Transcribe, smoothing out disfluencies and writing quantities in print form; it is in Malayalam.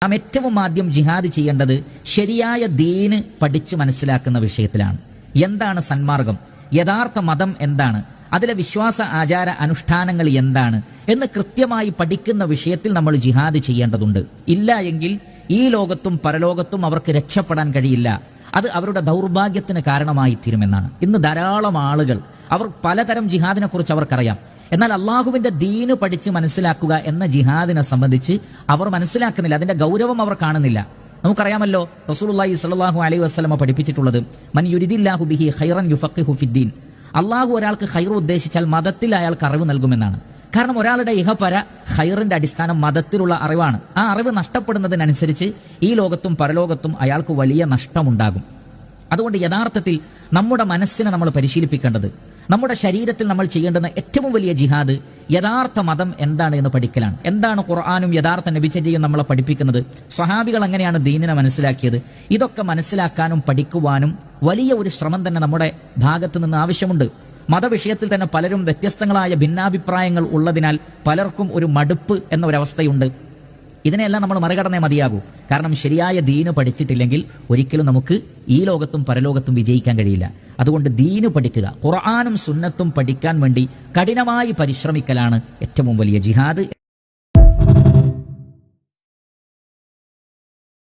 നാം ഏറ്റവും ആദ്യം ജിഹാദ് ചെയ്യേണ്ടത് ശരിയായ ദീന് പഠിച്ചു മനസ്സിലാക്കുന്ന വിഷയത്തിലാണ്. എന്താണ് സന്മാർഗം, യഥാർത്ഥ മതം എന്താണ്, അതിലെ വിശ്വാസ ആചാര അനുഷ്ഠാനങ്ങൾ എന്താണ് എന്ന് കൃത്യമായി പഠിക്കുന്ന വിഷയത്തിൽ നമ്മൾ ജിഹാദ് ചെയ്യേണ്ടതുണ്ട്. ഇല്ല എങ്കിൽ ഈ ലോകത്തും പരലോകത്തും അവർക്ക് രക്ഷപ്പെടാൻ കഴിയില്ല. അത് അവരുടെ ദൗർഭാഗ്യത്തിന് കാരണമായി തീരുമെന്നാണ്. ഇന്ന് ധാരാളം ആളുകൾ അവർ പലതരം ജിഹാദിനെ കുറിച്ച് അവർക്കറിയാം. എന്നാൽ അള്ളാഹുവിന്റെ ദീന് പഠിച്ച് മനസ്സിലാക്കുക എന്ന ജിഹാദിനെ സംബന്ധിച്ച് അവർ മനസ്സിലാക്കുന്നില്ല, അതിന്റെ ഗൗരവം അവർ കാണുന്നില്ല. നമുക്കറിയാമല്ലോ റസൂലുള്ളാഹി സ്വല്ലല്ലാഹു അലൈഹി വസല്ലമ പഠിപ്പിച്ചിട്ടുള്ളത് മൻ യുരിദില്ലാഹു ബിഹി ഖൈറൻ യുഫഖിഹു ഫിദ്ദീൻ. അള്ളാഹു ഒരാൾക്ക് ഖൈർ ഉദ്ദേശിച്ചാൽ മതത്തിൽ അയാൾക്ക് അറിവ് നൽകുമെന്നാണ്. കാരണം ഒരാളുടെ ഇഹപര ഖൈറിന്റെ അടിസ്ഥാനം മതത്തിലുള്ള അറിവാണ്. ആ അറിവ് നഷ്ടപ്പെടുന്നതിനനുസരിച്ച് ഈ ലോകത്തും പരലോകത്തും അയാൾക്ക് വലിയ നഷ്ടമുണ്ടാകും. അതുകൊണ്ട് യഥാർത്ഥത്തിൽ നമ്മുടെ മനസ്സിനെ നമ്മൾ പരിശീലിപ്പിക്കേണ്ടത്, നമ്മുടെ ശരീരത്തിൽ നമ്മൾ ചെയ്യേണ്ടുന്ന ഏറ്റവും വലിയ ജിഹാദ് യഥാർത്ഥ മതം എന്താണ് എന്ന് പഠിക്കലാണ്. എന്താണ് ഖുർആനും യഥാർത്ഥ നബിചര്യയും നമ്മളെ പഠിപ്പിക്കുന്നത്, സ്വഹാബികൾ എങ്ങനെയാണ് ദീനിനെ മനസ്സിലാക്കിയത്, ഇതൊക്കെ മനസ്സിലാക്കാനും പഠിക്കുവാനും വലിയ ഒരു ശ്രമം തന്നെ നമ്മുടെ ഭാഗത്ത് നിന്ന് ആവശ്യമുണ്ട്. മതവിഷയത്തിൽ തന്നെ പലരും വ്യത്യസ്തങ്ങളായ ഭിന്നാഭിപ്രായങ്ങൾ ഉള്ളതിനാൽ പലർക്കും ഒരു മടുപ്പ് എന്ന ഒരവസ്ഥയുണ്ട്. ഇതിനെല്ലാം നമ്മൾ മറികടന്നേ മതിയാകൂ. കാരണം ശരിയായ ദീന് പഠിച്ചിട്ടില്ലെങ്കിൽ ഒരിക്കലും നമുക്ക് ഈ ലോകത്തും പരലോകത്തും വിജയിക്കാൻ കഴിയില്ല. അതുകൊണ്ട് ദീന് പഠിക്കുക, ഖുർആനും സുന്നത്തും പഠിക്കാൻ വേണ്ടി കഠിനമായി പരിശ്രമിക്കലാണ് ഏറ്റവും വലിയ ജിഹാദ്.